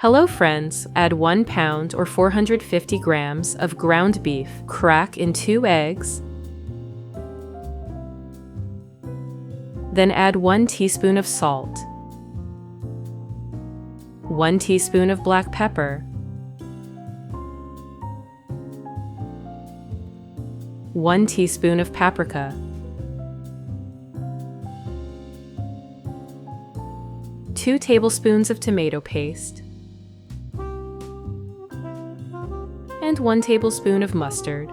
Hello friends, add 1 pound or 450 grams of ground beef, crack in 2 eggs, then add 1 teaspoon of salt, 1 teaspoon of black pepper, 1 teaspoon of paprika, 2 tablespoons of tomato paste, and 1 tablespoon of mustard.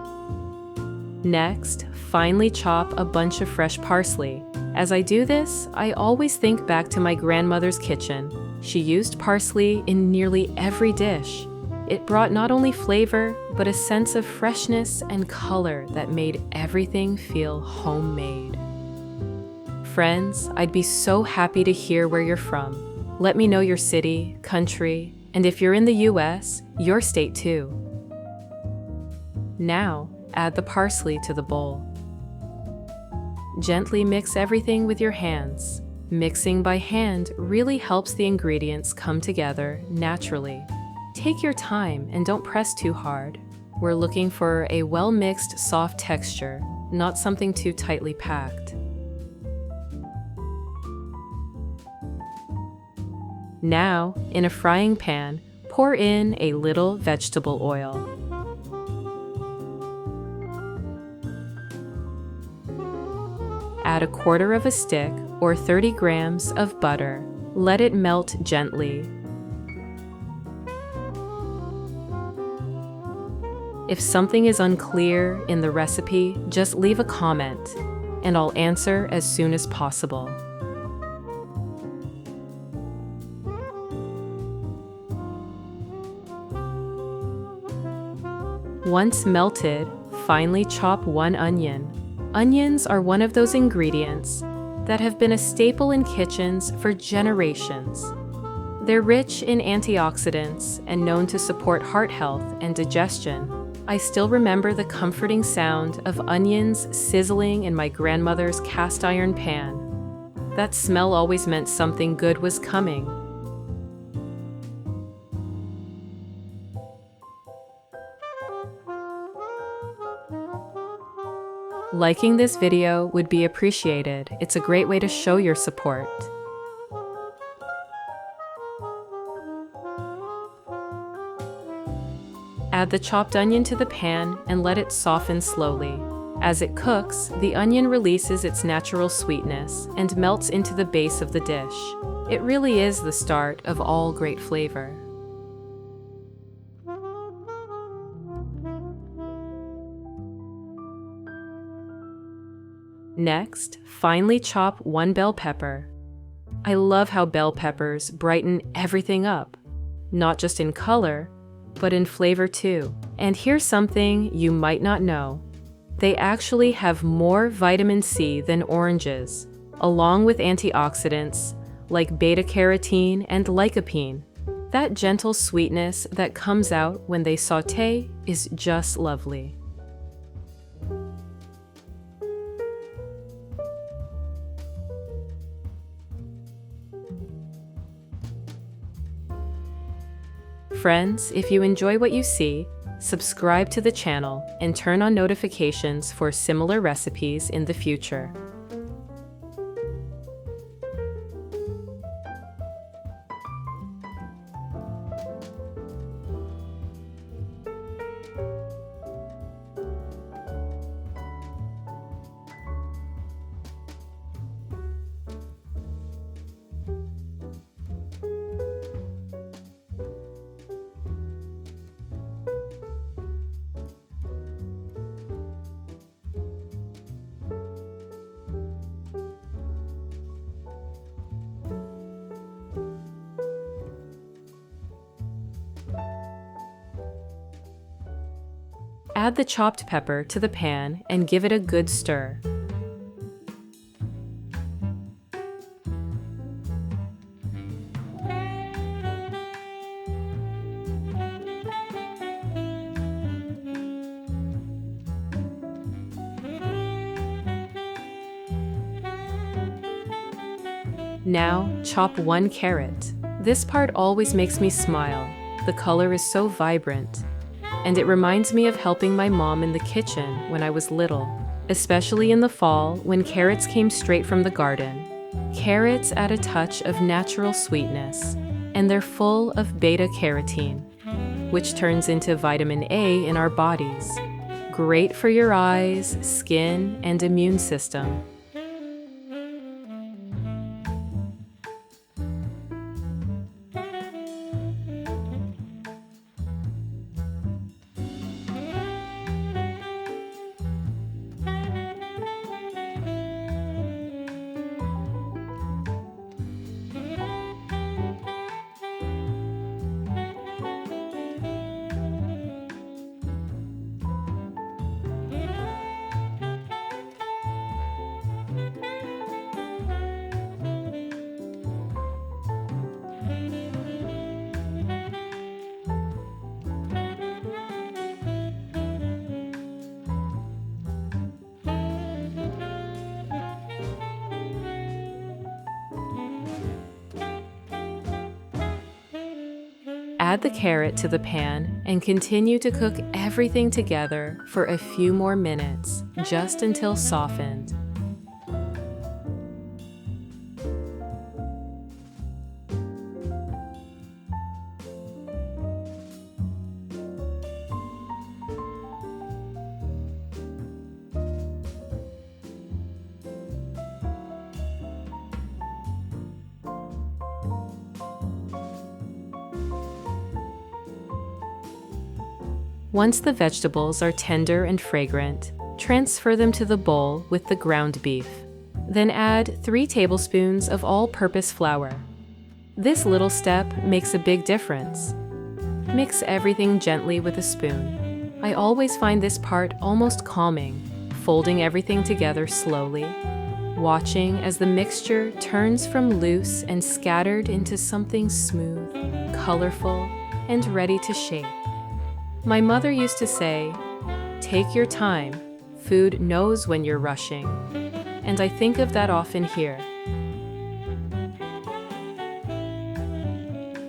Next, finely chop a bunch of fresh parsley. As I do this, I always think back to my grandmother's kitchen. She used parsley in nearly every dish. It brought not only flavor, but a sense of freshness and color that made everything feel homemade. Friends, I'd be so happy to hear where you're from. Let me know your city, country, and if you're in the US, your state too. Now, add the parsley to the bowl. Gently mix everything with your hands. Mixing by hand really helps the ingredients come together naturally. Take your time and don't press too hard. We're looking for a well-mixed, soft texture, not something too tightly packed. Now, in a frying pan, pour in a little vegetable oil. Add 1/4 of a stick or 30 grams of butter. Let it melt gently. If something is unclear in the recipe, just leave a comment, and I'll answer as soon as possible. Once melted, finely chop 1 onion. Onions are one of those ingredients that have been a staple in kitchens for generations. They're rich in antioxidants and known to support heart health and digestion. I still remember the comforting sound of onions sizzling in my grandmother's cast iron pan. That smell always meant something good was coming. Liking this video would be appreciated. It's a great way to show your support. Add the chopped onion to the pan and let it soften slowly. As it cooks, the onion releases its natural sweetness and melts into the base of the dish. It really is the start of all great flavor. Next, finely chop 1 bell pepper. I love how bell peppers brighten everything up, not just in color, but in flavor too. And here's something you might not know. They actually have more vitamin C than oranges, along with antioxidants like beta-carotene and lycopene. That gentle sweetness that comes out when they saute is just lovely. Friends, if you enjoy what you see, subscribe to the channel and turn on notifications for similar recipes in the future. Add the chopped pepper to the pan and give it a good stir. Now, chop 1 carrot. This part always makes me smile. The color is so vibrant, and it reminds me of helping my mom in the kitchen when I was little, especially in the fall when carrots came straight from the garden. Carrots add a touch of natural sweetness, and they're full of beta-carotene, which turns into vitamin A in our bodies. Great for your eyes, skin, and immune system. Add the carrot to the pan and continue to cook everything together for a few more minutes, just until softened. Once the vegetables are tender and fragrant, transfer them to the bowl with the ground beef. Then add 3 tablespoons of all-purpose flour. This little step makes a big difference. Mix everything gently with a spoon. I always find this part almost calming, folding everything together slowly, watching as the mixture turns from loose and scattered into something smooth, colorful, and ready to shape. My mother used to say, "Take your time. Food knows when you're rushing." And I think of that often here.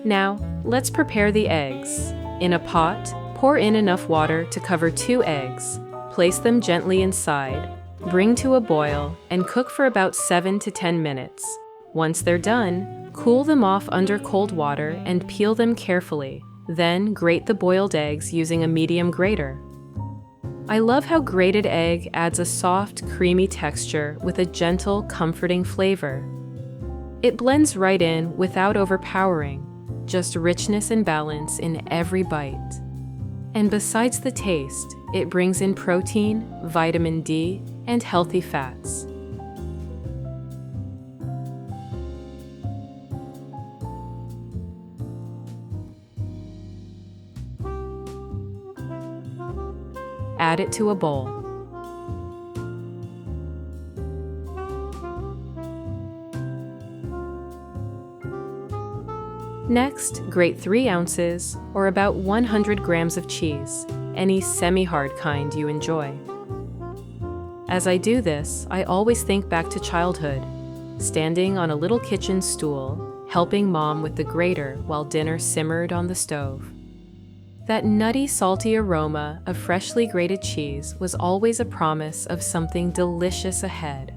Now, let's prepare the eggs. In a pot, pour in enough water to cover 2 eggs. Place them gently inside, bring to a boil, and cook for about 7 to 10 minutes. Once they're done, cool them off under cold water and peel them carefully. Then grate the boiled eggs using a medium grater. I love how grated egg adds a soft, creamy texture with a gentle, comforting flavor. It blends right in without overpowering, just richness and balance in every bite. And besides the taste, it brings in protein, vitamin D, and healthy fats. Add it to a bowl. Next, grate 3 ounces, or about 100 grams of cheese, any semi-hard kind you enjoy. As I do this, I always think back to childhood, standing on a little kitchen stool, helping Mom with the grater while dinner simmered on the stove. That nutty, salty aroma of freshly grated cheese was always a promise of something delicious ahead.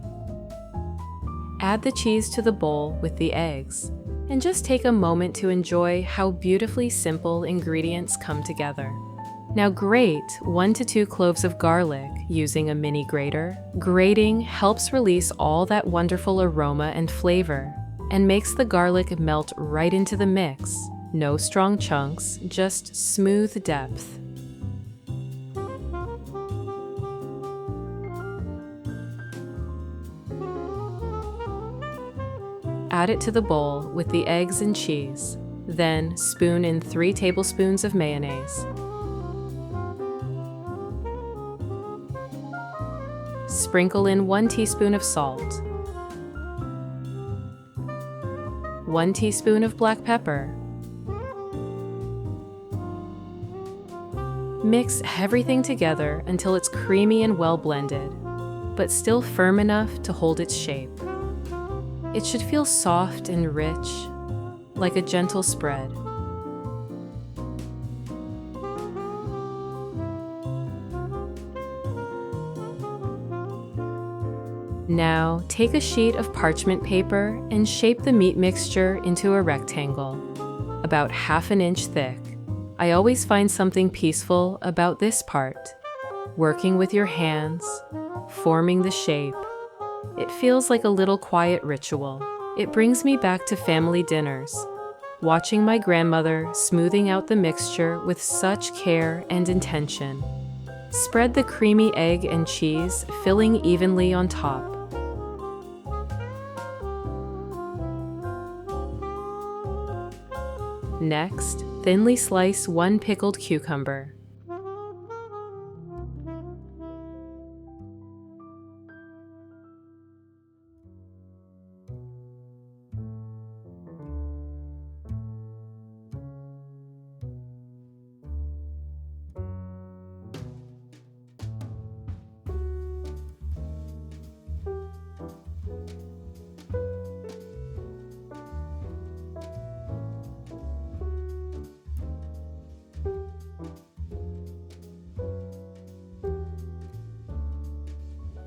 Add the cheese to the bowl with the eggs, and just take a moment to enjoy how beautifully simple ingredients come together. Now grate 1 to 2 cloves of garlic using a mini grater. Grating helps release all that wonderful aroma and flavor, and makes the garlic melt right into the mix. No strong chunks, just smooth depth. Add it to the bowl with the eggs and cheese. Then spoon in 3 tablespoons of mayonnaise. Sprinkle in 1 teaspoon of salt, 1 teaspoon of black pepper. Mix everything together until it's creamy and well blended, but still firm enough to hold its shape. It should feel soft and rich, like a gentle spread. Now, take a sheet of parchment paper and shape the meat mixture into a rectangle, about ½ inch thick. I always find something peaceful about this part. Working with your hands, forming the shape. It feels like a little quiet ritual. It brings me back to family dinners, watching my grandmother smoothing out the mixture with such care and intention. Spread the creamy egg and cheese, filling evenly on top. Next, thinly slice 1 pickled cucumber.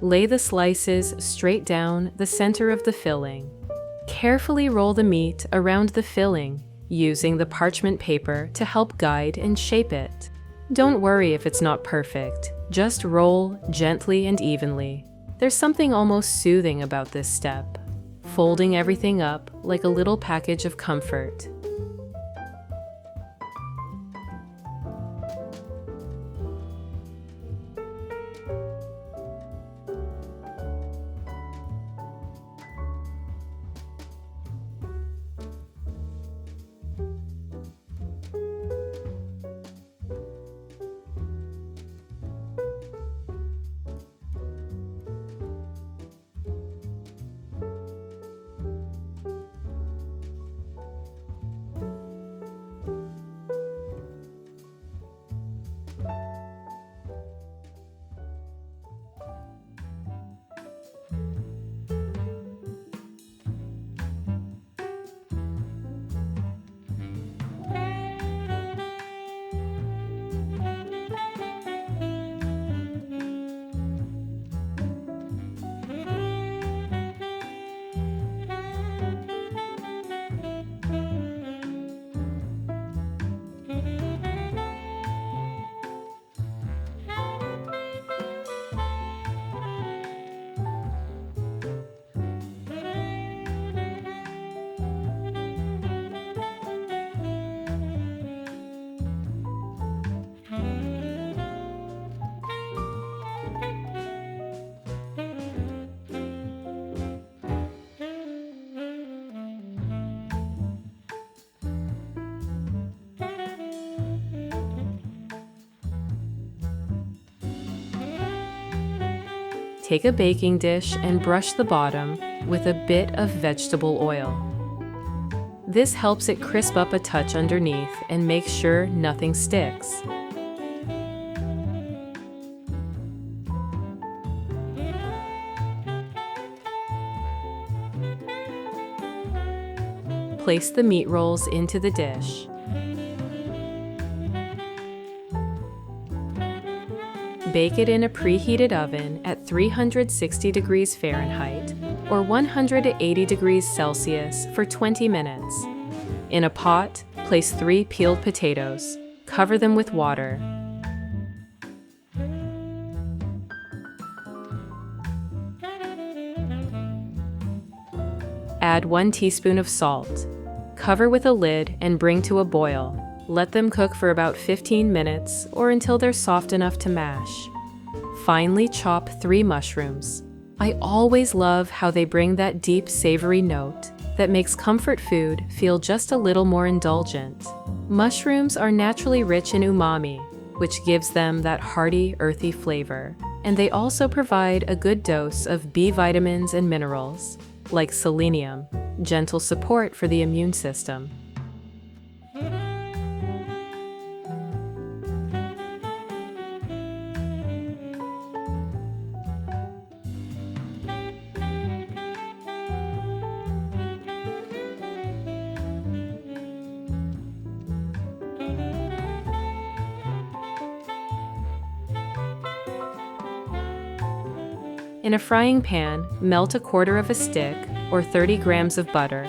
Lay the slices straight down the center of the filling. Carefully roll the meat around the filling, using the parchment paper to help guide and shape it. Don't worry if it's not perfect. Just roll gently and evenly. There's something almost soothing about this step, folding everything up like a little package of comfort. Take a baking dish and brush the bottom with a bit of vegetable oil. This helps it crisp up a touch underneath and makes sure nothing sticks. Place the meat rolls into the dish. Bake it in a preheated oven at 360 degrees Fahrenheit or 180 degrees Celsius for 20 minutes. In a pot, place 3 peeled potatoes. Cover them with water. Add 1 teaspoon of salt. Cover with a lid and bring to a boil. Let them cook for about 15 minutes or until they're soft enough to mash. Finely chop 3 mushrooms. I always love how they bring that deep, savory note that makes comfort food feel just a little more indulgent. Mushrooms are naturally rich in umami, which gives them that hearty, earthy flavor. And they also provide a good dose of B vitamins and minerals, like selenium, gentle support for the immune system. In a frying pan, melt 1/4 of a stick or 30 grams of butter.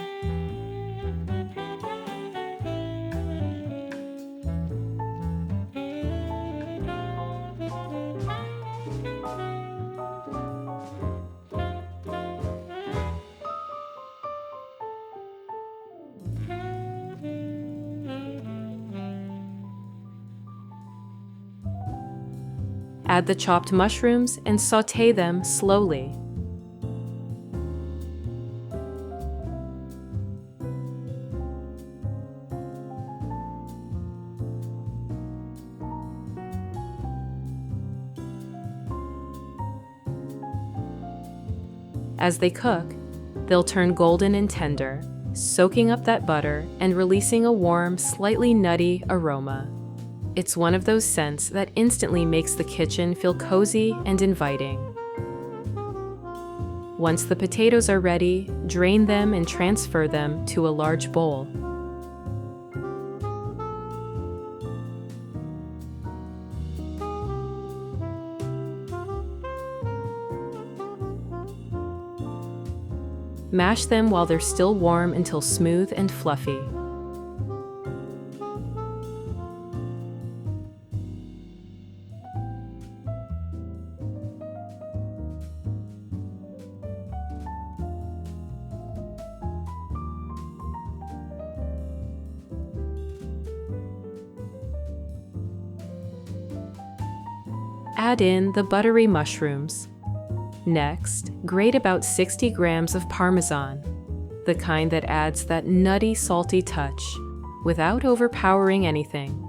Add the chopped mushrooms and sauté them slowly. As they cook, they'll turn golden and tender, soaking up that butter and releasing a warm, slightly nutty aroma. It's one of those scents that instantly makes the kitchen feel cozy and inviting. Once the potatoes are ready, drain them and transfer them to a large bowl. Mash them while they're still warm until smooth and fluffy. Add in the buttery mushrooms. Next, grate about 60 grams of Parmesan, the kind that adds that nutty, salty touch, without overpowering anything.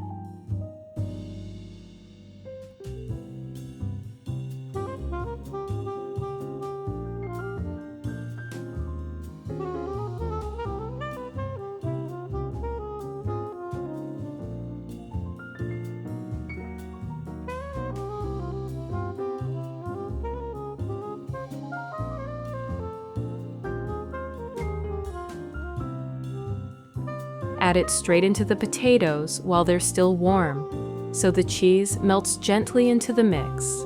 Add it straight into the potatoes while they're still warm, so the cheese melts gently into the mix.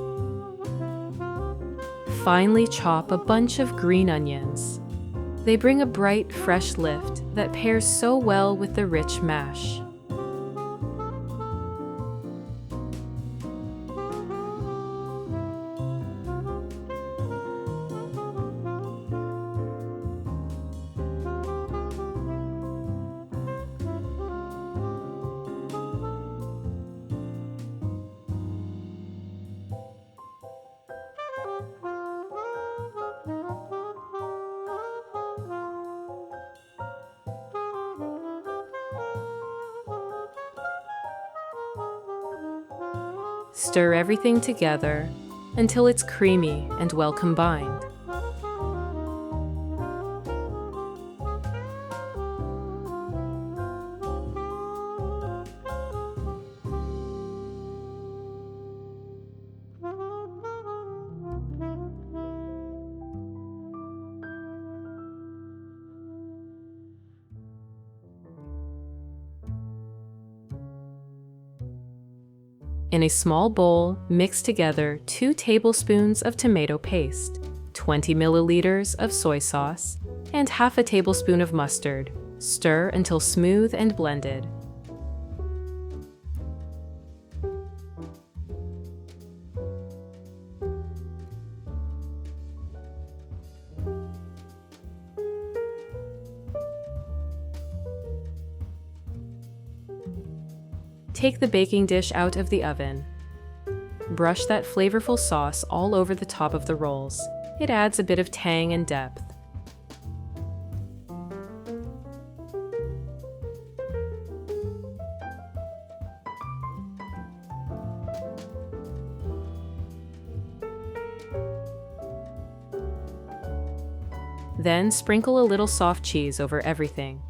Finely chop a bunch of green onions. They bring a bright, fresh lift that pairs so well with the rich mash. Stir everything together until it's creamy and well combined. In a small bowl, mix together 2 tablespoons of tomato paste, 20 milliliters of soy sauce, and half a tablespoon of mustard. Stir until smooth and blended. Take the baking dish out of the oven. Brush that flavorful sauce all over the top of the rolls. It adds a bit of tang and depth. Then sprinkle a little soft cheese over everything.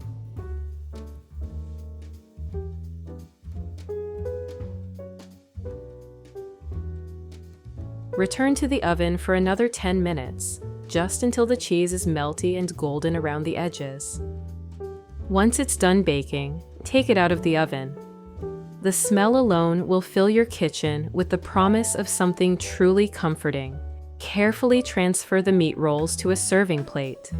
Return to the oven for another 10 minutes, just until the cheese is melty and golden around the edges. Once it's done baking, take it out of the oven. The smell alone will fill your kitchen with the promise of something truly comforting. Carefully transfer the meat rolls to a serving plate.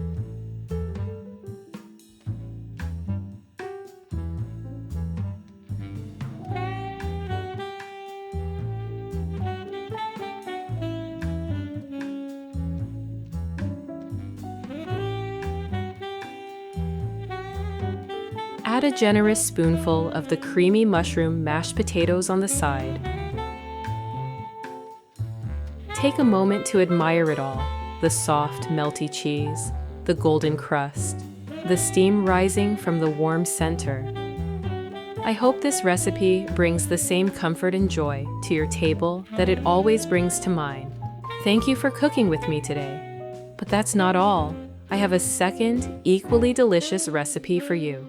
Add a generous spoonful of the creamy mushroom mashed potatoes on the side. Take a moment to admire it all: the soft, melty cheese, the golden crust, the steam rising from the warm center. I hope this recipe brings the same comfort and joy to your table that it always brings to mine. Thank you for cooking with me today. But that's not all. I have a second, equally delicious recipe for you.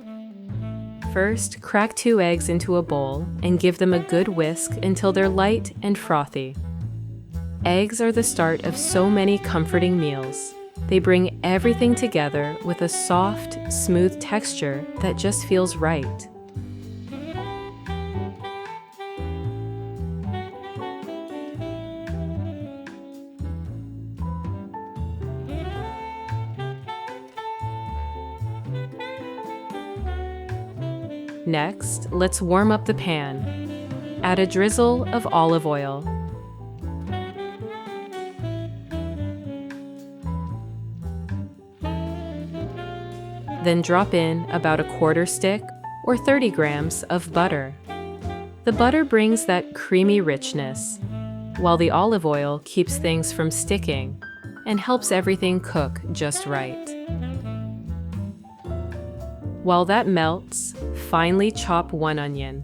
First, crack 2 eggs into a bowl and give them a good whisk until they're light and frothy. Eggs are the start of so many comforting meals. They bring everything together with a soft, smooth texture that just feels right. Next, let's warm up the pan. Add a drizzle of olive oil. Then drop in about a 1/4 stick or 30 grams of butter. The butter brings that creamy richness, while the olive oil keeps things from sticking and helps everything cook just right. While that melts, finely chop 1 onion.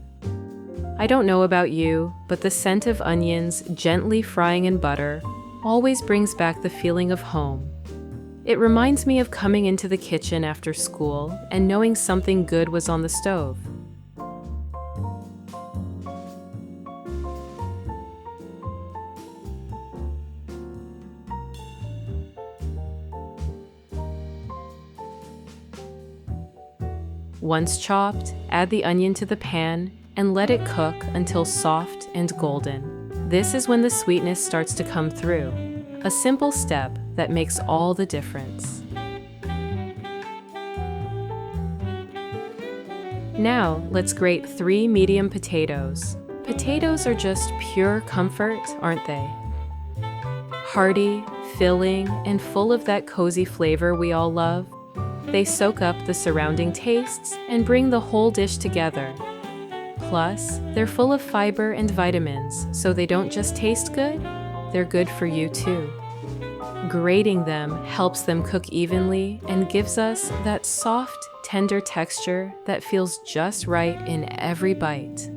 I don't know about you, but the scent of onions gently frying in butter always brings back the feeling of home. It reminds me of coming into the kitchen after school and knowing something good was on the stove. Once chopped, add the onion to the pan and let it cook until soft and golden. This is when the sweetness starts to come through, a simple step that makes all the difference. Now, let's grate 3 medium potatoes. Potatoes are just pure comfort, aren't they? Hearty, filling, and full of that cozy flavor we all love. They soak up the surrounding tastes and bring the whole dish together. Plus, they're full of fiber and vitamins, so they don't just taste good, they're good for you too. Grating them helps them cook evenly and gives us that soft, tender texture that feels just right in every bite.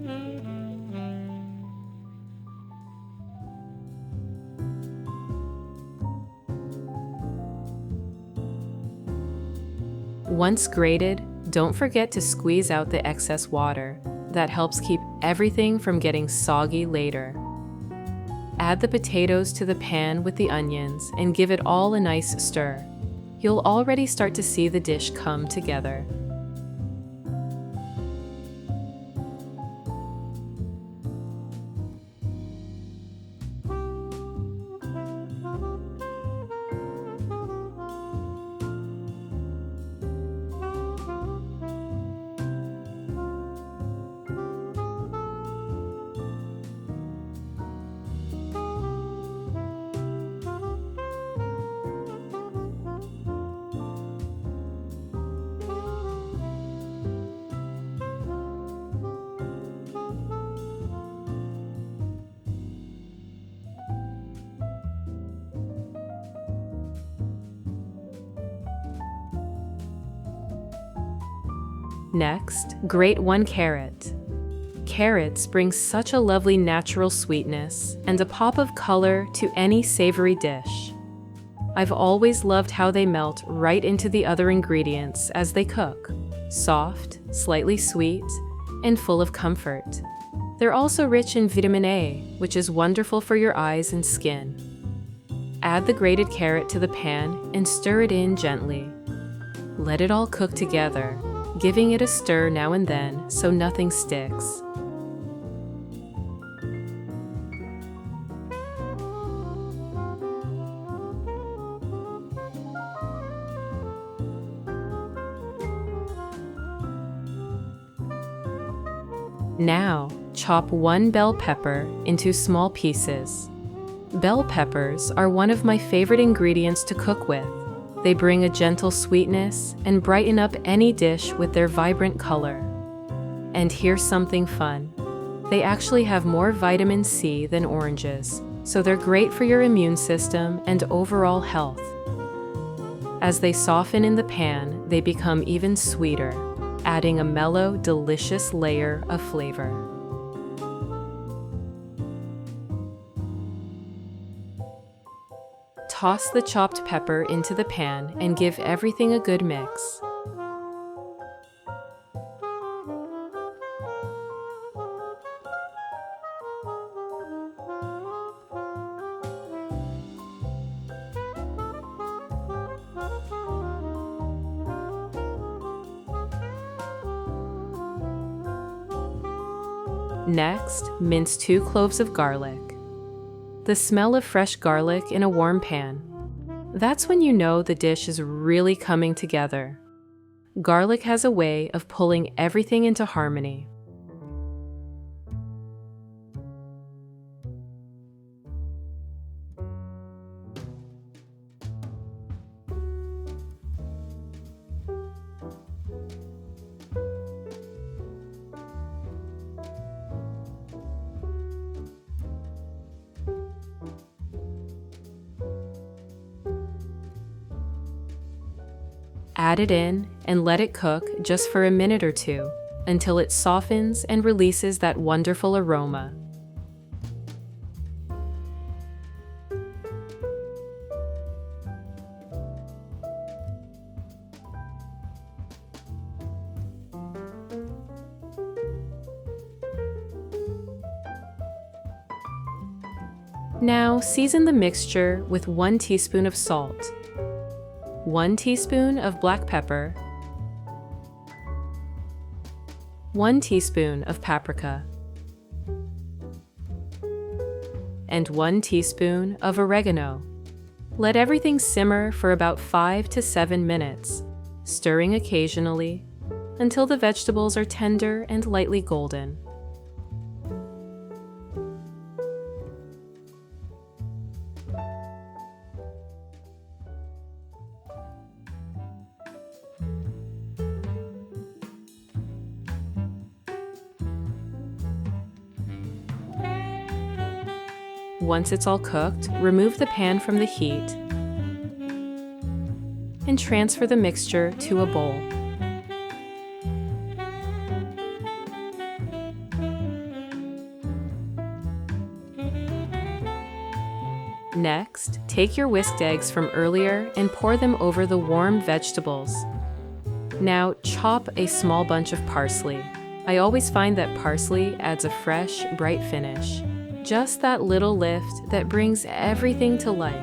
Once grated, don't forget to squeeze out the excess water. That helps keep everything from getting soggy later. Add the potatoes to the pan with the onions and give it all a nice stir. You'll already start to see the dish come together. Next, grate 1 carrot. Carrots bring such a lovely natural sweetness and a pop of color to any savory dish. I've always loved how they melt right into the other ingredients as they cook. Soft, slightly sweet, and full of comfort. They're also rich in vitamin A, which is wonderful for your eyes and skin. Add the grated carrot to the pan and stir it in gently. Let it all cook together, giving it a stir now and then so nothing sticks. Now, chop one bell pepper into small pieces. Bell peppers are one of my favorite ingredients to cook with. They bring a gentle sweetness and brighten up any dish with their vibrant color. And here's something fun. They actually have more vitamin C than oranges, so they're great for your immune system and overall health. As they soften in the pan, they become even sweeter, adding a mellow, delicious layer of flavor. Toss the chopped pepper into the pan and give everything a good mix. Next, mince 2 cloves of garlic. The smell of fresh garlic in a warm pan. That's when you know the dish is really coming together. Garlic has a way of pulling everything into harmony. Add it in and let it cook just for a minute or two until it softens and releases that wonderful aroma. Now season the mixture with 1 teaspoon of salt, 1 teaspoon of black pepper, 1 teaspoon of paprika, and 1 teaspoon of oregano. Let everything simmer for about 5 to 7 minutes, stirring occasionally until the vegetables are tender and lightly golden. Once it's all cooked, remove the pan from the heat and transfer the mixture to a bowl. Next, take your whisked eggs from earlier and pour them over the warm vegetables. Now, chop a small bunch of parsley. I always find that parsley adds a fresh, bright finish. Just that little lift that brings everything to life.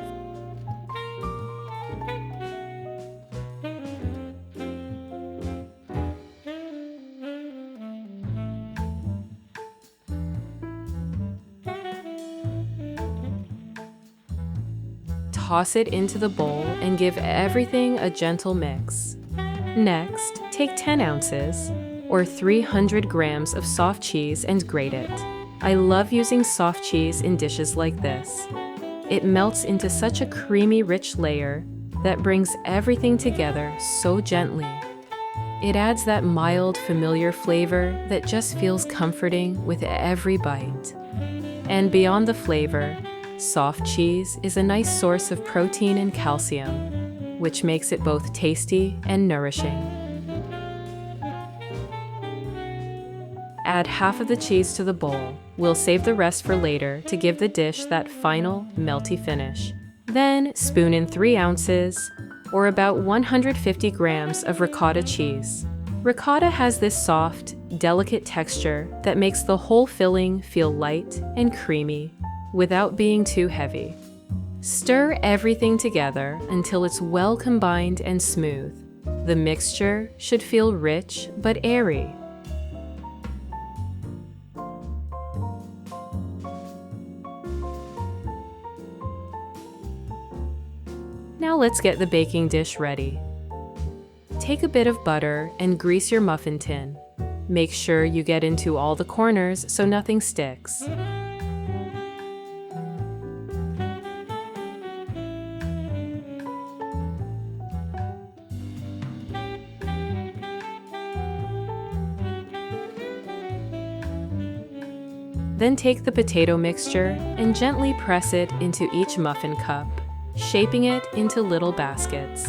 Toss it into the bowl and give everything a gentle mix. Next, take 10 ounces, or 300 grams of soft cheese and grate it. I love using soft cheese in dishes like this. It melts into such a creamy, rich layer that brings everything together so gently. It adds that mild, familiar flavor that just feels comforting with every bite. And beyond the flavor, soft cheese is a nice source of protein and calcium, which makes it both tasty and nourishing. Add half of the cheese to the bowl. We'll save the rest for later to give the dish that final, melty finish. Then, spoon in 3 ounces, or about 150 grams of ricotta cheese. Ricotta has this soft, delicate texture that makes the whole filling feel light and creamy, without being too heavy. Stir everything together until it's well combined and smooth. The mixture should feel rich but airy. Now let's get the baking dish ready. Take a bit of butter and grease your muffin tin. Make sure you get into all the corners so nothing sticks. Then take the potato mixture and gently press it into each muffin cup, shaping it into little baskets.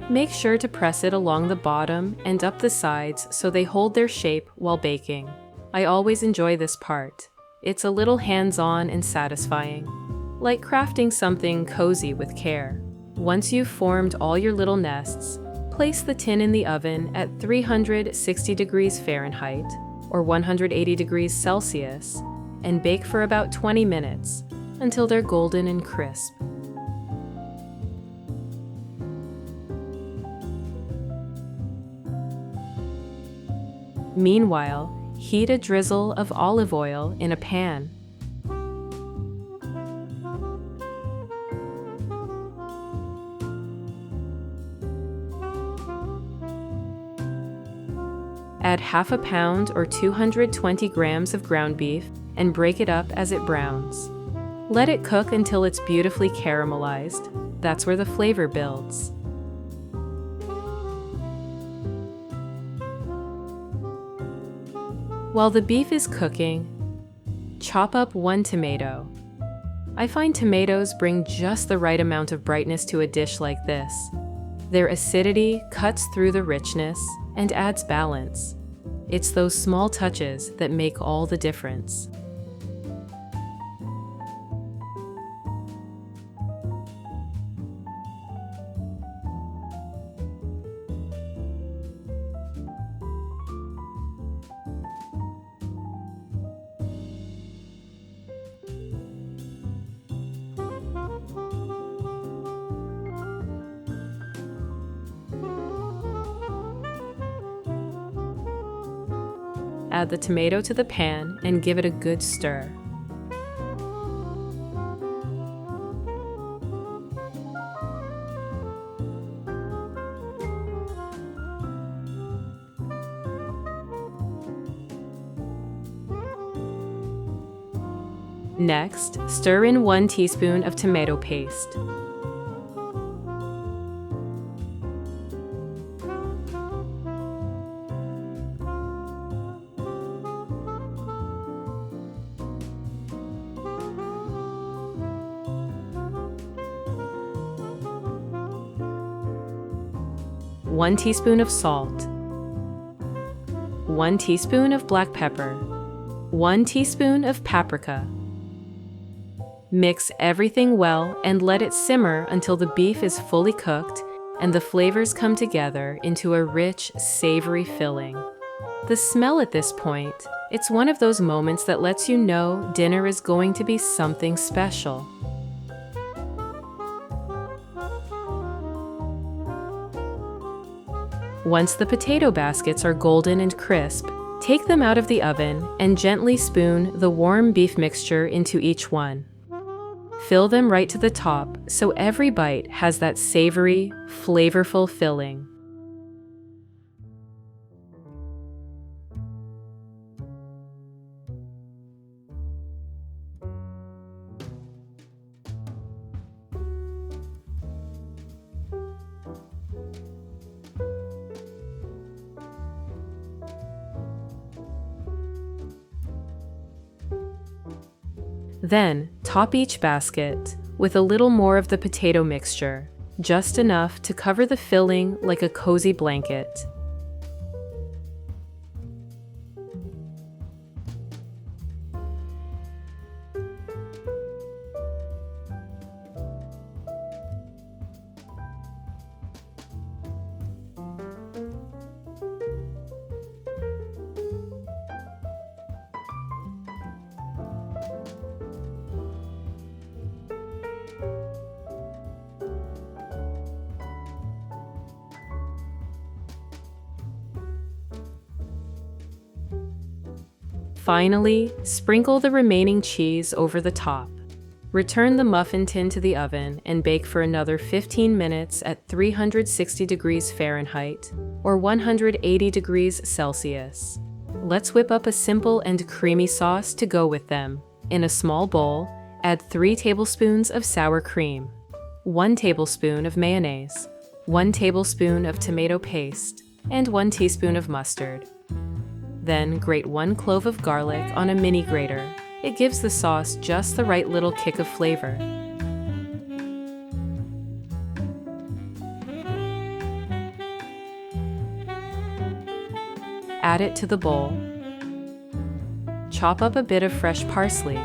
Make sure to press it along the bottom and up the sides so they hold their shape while baking. I always enjoy this part. It's a little hands-on and satisfying, like crafting something cozy with care. Once you've formed all your little nests, place the tin in the oven at 360 degrees Fahrenheit or 180 degrees Celsius and bake for about 20 minutes until they're golden and crisp. Meanwhile, heat a drizzle of olive oil in a pan. Add half a pound or 220 grams of ground beef and break it up as it browns. Let it cook until it's beautifully caramelized. That's where the flavor builds. While the beef is cooking, chop up 1 tomato. I find tomatoes bring just the right amount of brightness to a dish like this. Their acidity cuts through the richness and adds balance. It's those small touches that make all the difference. Add the tomato to the pan and give it a good stir. Next, stir in 1 teaspoon of tomato paste. One teaspoon of salt, 1 teaspoon of black pepper, 1 teaspoon of paprika. Mix everything well and let it simmer until the beef is fully cooked and the flavors come together into a rich, savory filling. The smell at this point, it's one of those moments that lets you know dinner is going to be something special. Once the potato baskets are golden and crisp, take them out of the oven and gently spoon the warm beef mixture into each one. Fill them right to the top so every bite has that savory, flavorful filling. Then, top each basket with a little more of the potato mixture, just enough to cover the filling like a cozy blanket. Finally, sprinkle the remaining cheese over the top. Return the muffin tin to the oven and bake for another 15 minutes at 360 degrees Fahrenheit or 180 degrees Celsius. Let's whip up a simple and creamy sauce to go with them. In a small bowl, add 3 tablespoons of sour cream, 1 tablespoon of mayonnaise, 1 tablespoon of tomato paste, and 1 teaspoon of mustard. Then grate 1 clove of garlic on a mini grater. It gives the sauce just the right little kick of flavor. Add it to the bowl. Chop up a bit of fresh parsley.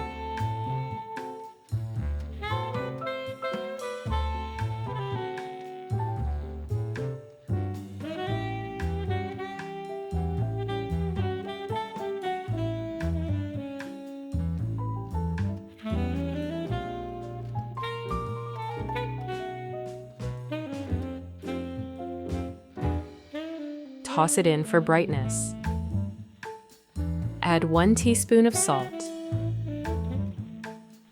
Toss it in for brightness. Add 1 teaspoon of salt,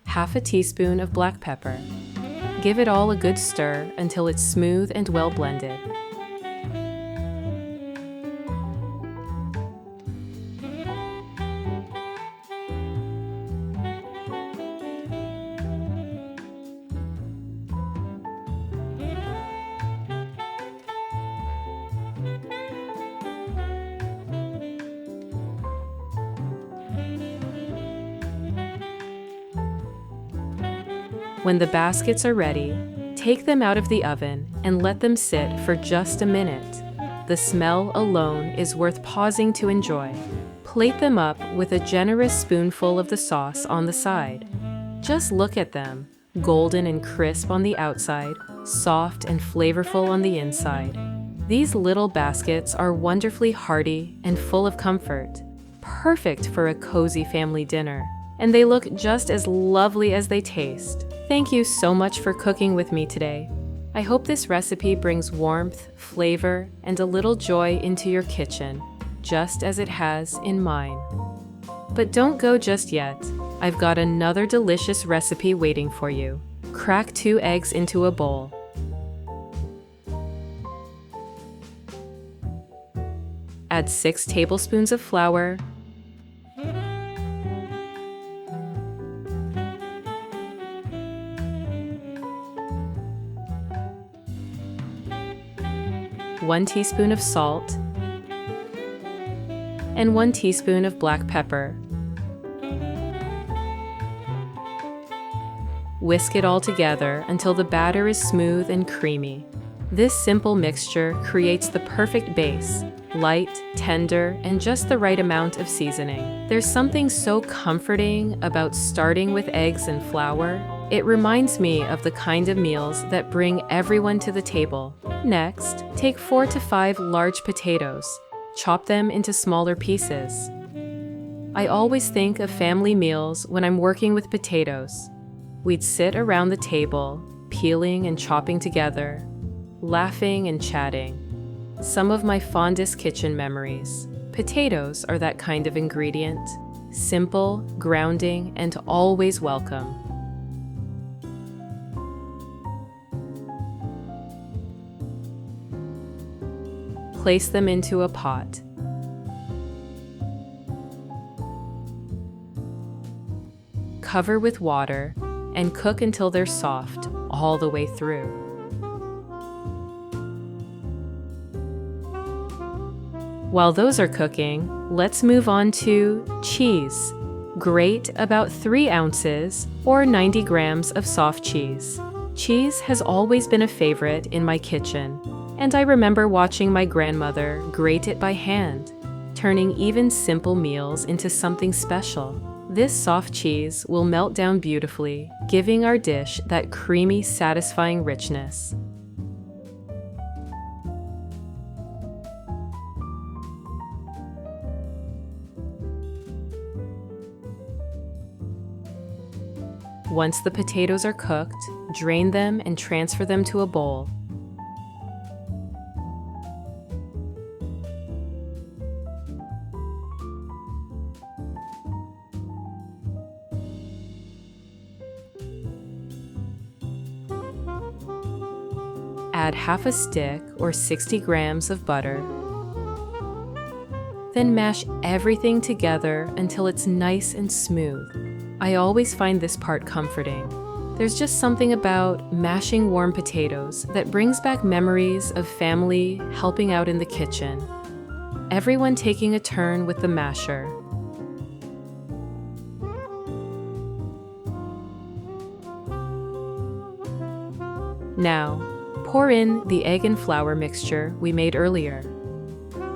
half a teaspoon of black pepper. Give it all a good stir until it's smooth and well blended. When the baskets are ready, take them out of the oven and let them sit for just a minute. The smell alone is worth pausing to enjoy. Plate them up with a generous spoonful of the sauce on the side. Just look at them, golden and crisp on the outside, soft and flavorful on the inside. These little baskets are wonderfully hearty and full of comfort, perfect for a cozy family dinner. And they look just as lovely as they taste. Thank you so much for cooking with me today. I hope this recipe brings warmth, flavor, and a little joy into your kitchen, just as it has in mine. But don't go just yet. I've got another delicious recipe waiting for you. Crack 2 eggs into a bowl. Add 6 tablespoons of flour, 1 teaspoon of salt, and 1 teaspoon of black pepper. Whisk it all together until the batter is smooth and creamy. This simple mixture creates the perfect base, light, tender, and just the right amount of seasoning. There's something so comforting about starting with eggs and flour. It reminds me of the kind of meals that bring everyone to the table. Next, take 4 to 5 large potatoes. Chop them into smaller pieces. I always think of family meals when I'm working with potatoes. We'd sit around the table, peeling and chopping together, laughing and chatting. Some of my fondest kitchen memories. Potatoes are that kind of ingredient. Simple, grounding, and always welcome. Place them into a pot. Cover with water and cook until they're soft all the way through. While those are cooking, let's move on to cheese. Grate about 3 ounces or 90 grams of soft cheese. Cheese has always been a favorite in my kitchen, and I remember watching my grandmother grate it by hand, turning even simple meals into something special. This soft cheese will melt down beautifully, giving our dish that creamy, satisfying richness. Once the potatoes are cooked, drain them and transfer them to a bowl. add half a stick or 60 grams of butter. Then mash everything together until it's nice and smooth. I always find this part comforting. There's just something about mashing warm potatoes that brings back memories of family helping out in the kitchen. Everyone taking a turn with the masher. Now, pour in the egg and flour mixture we made earlier.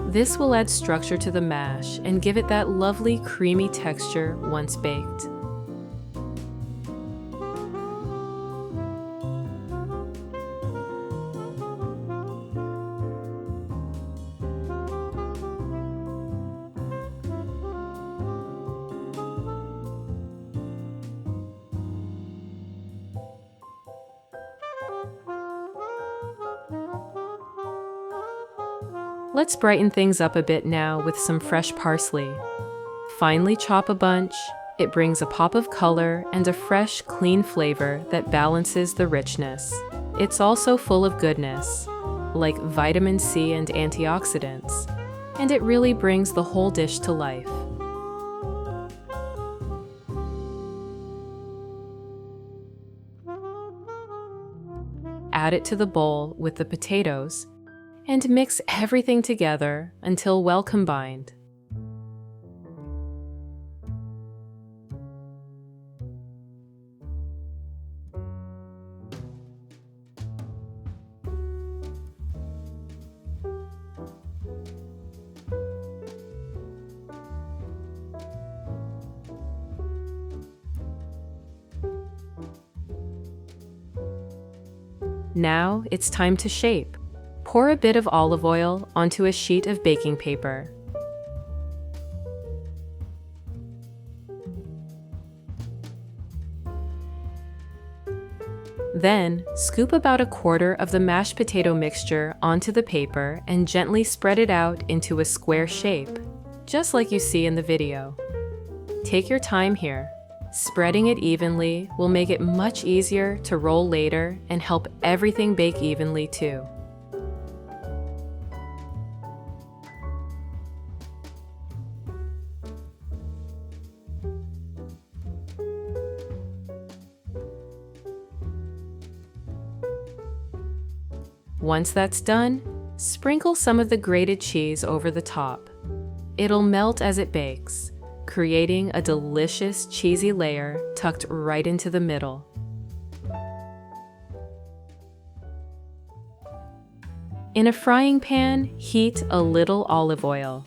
This will add structure to the mash and give it that lovely creamy texture once baked. Let's brighten things up a bit now with some fresh parsley. Finely chop a bunch. It brings a pop of color and a fresh, clean flavor that balances the richness. It's also full of goodness, like vitamin C and antioxidants, and it really brings the whole dish to life. Add it to the bowl with the potatoes and mix everything together until well combined. Now it's time to shape. Pour a bit of olive oil onto a sheet of baking paper. Then, scoop about a quarter of the mashed potato mixture onto the paper and gently spread it out into a square shape, just like you see in the video. Take your time here. Spreading it evenly will make it much easier to roll later and help everything bake evenly too. Once that's done, sprinkle some of the grated cheese over the top. It'll melt as it bakes, creating a delicious cheesy layer tucked right into the middle. In a frying pan, heat a little olive oil.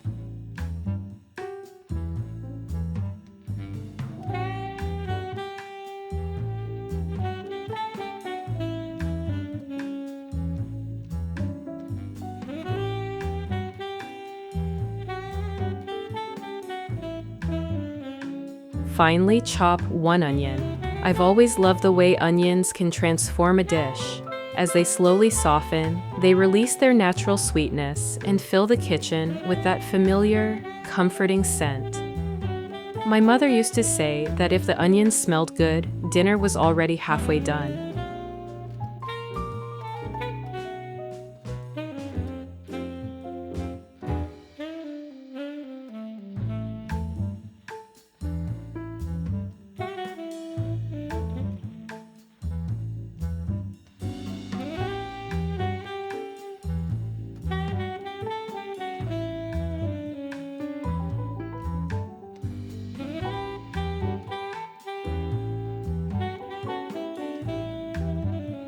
Finely chop one onion. I've always loved the way onions can transform a dish. As they slowly soften, they release their natural sweetness and fill the kitchen with that familiar, comforting scent. My mother used to say that if the onions smelled good, dinner was already halfway done.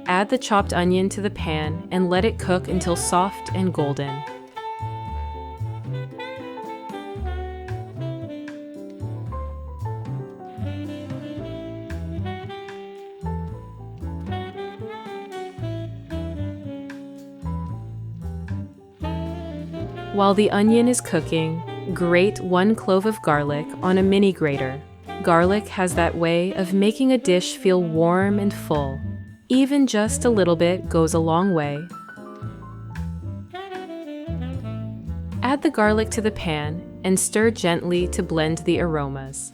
Add the chopped onion to the pan and let it cook until soft and golden. While the onion is cooking, grate 1 clove of garlic on a mini grater. Garlic has that way of making a dish feel warm and full. Even just a little bit goes a long way. Add the garlic to the pan and stir gently to blend the aromas.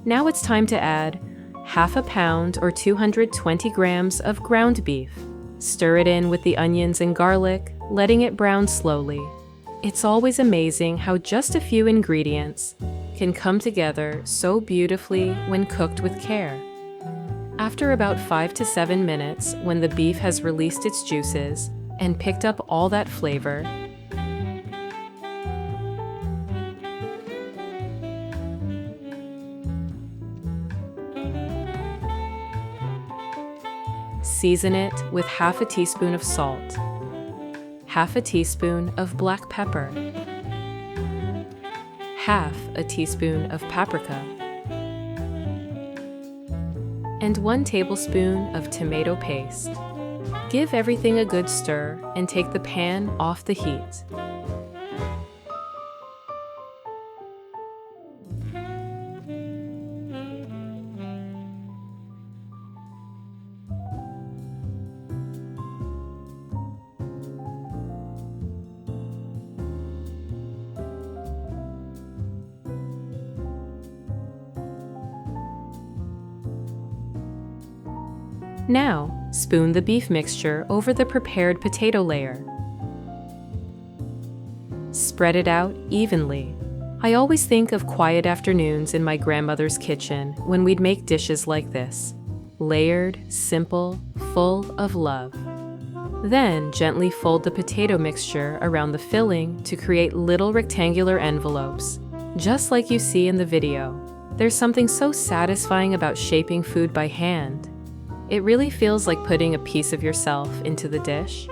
Now it's time to add half a pound or 220 grams of ground beef. Stir it in with the onions and garlic, letting it brown slowly. It's always amazing how just a few ingredients can come together so beautifully when cooked with care. After about 5 to 7 minutes, when the beef has released its juices and picked up all that flavor, season it with half a teaspoon of salt, half a teaspoon of black pepper, half a teaspoon of paprika, and 1 tablespoon of tomato paste. Give everything a good stir and take the pan off the heat. Now, spoon the beef mixture over the prepared potato layer. Spread it out evenly. I always think of quiet afternoons in my grandmother's kitchen when we'd make dishes like this. Layered, simple, full of love. Then, gently fold the potato mixture around the filling to create little rectangular envelopes, just like you see in the video. There's something so satisfying about shaping food by hand. It really feels like putting a piece of yourself into the dish.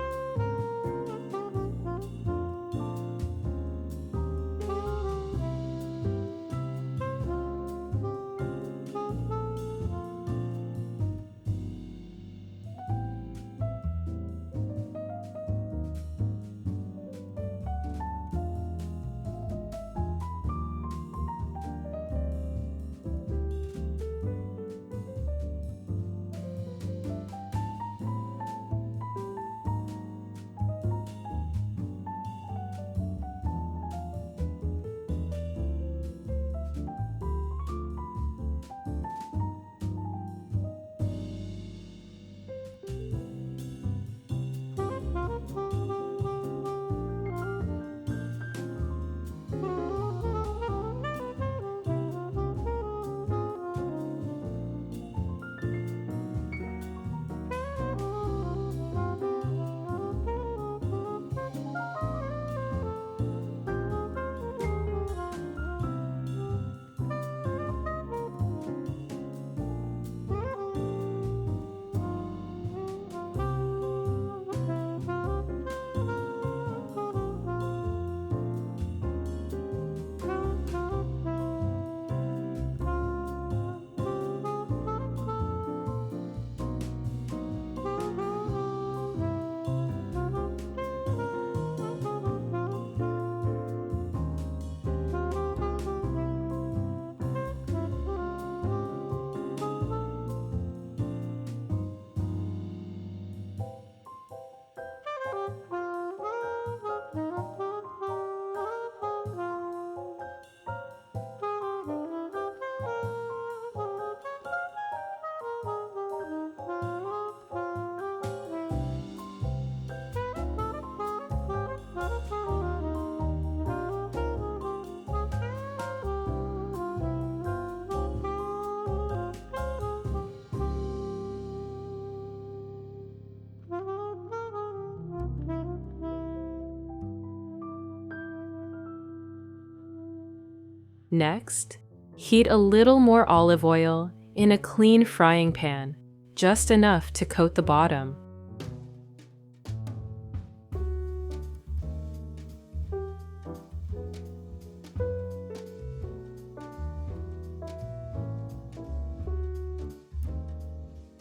Next, heat a little more olive oil in a clean frying pan, just enough to coat the bottom.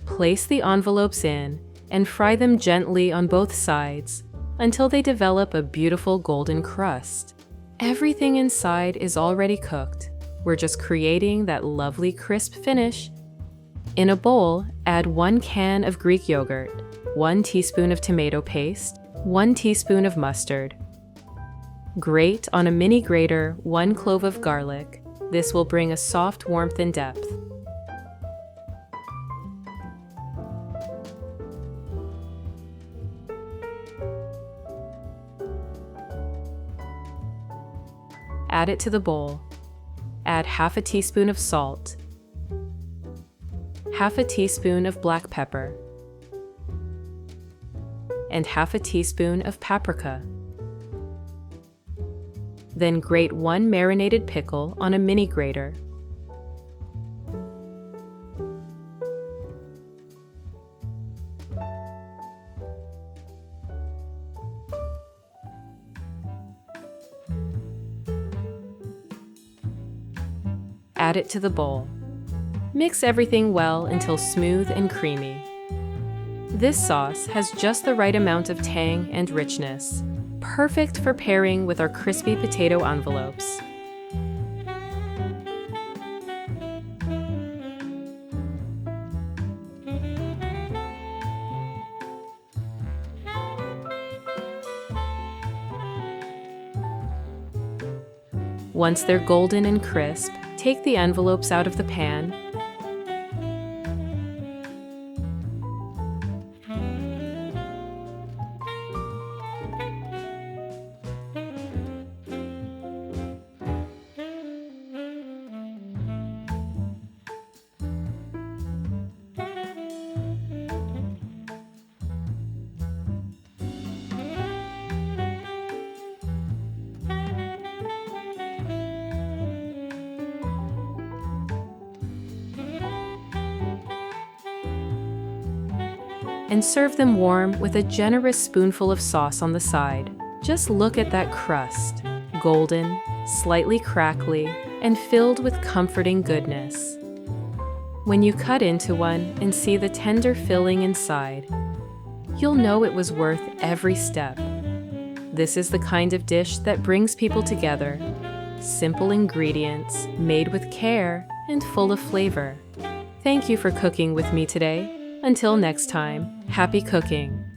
Place the envelopes in and fry them gently on both sides until they develop a beautiful golden crust. Everything inside is already cooked. We're just creating that lovely crisp finish. In a bowl, add 1 can of Greek yogurt, 1 teaspoon of tomato paste, 1 teaspoon of mustard. Grate on a mini grater 1 clove of garlic, This will bring a soft warmth and depth. Add it to the bowl. Add half a teaspoon of salt, half a teaspoon of black pepper, and half a teaspoon of paprika. Then grate 1 marinated pickle on a mini grater. Add it to the bowl. Mix everything well until smooth and creamy. This sauce has just the right amount of tang and richness, perfect for pairing with our crispy potato envelopes. Once they're golden and crisp, take the envelopes out of the pan. And serve them warm with a generous spoonful of sauce on the side. Just look at that crust, golden, slightly crackly, and filled with comforting goodness. When you cut into one and see the tender filling inside, you'll know it was worth every step. This is the kind of dish that brings people together. Simple ingredients, made with care, and full of flavor. Thank you for cooking with me today. Until next time, happy cooking!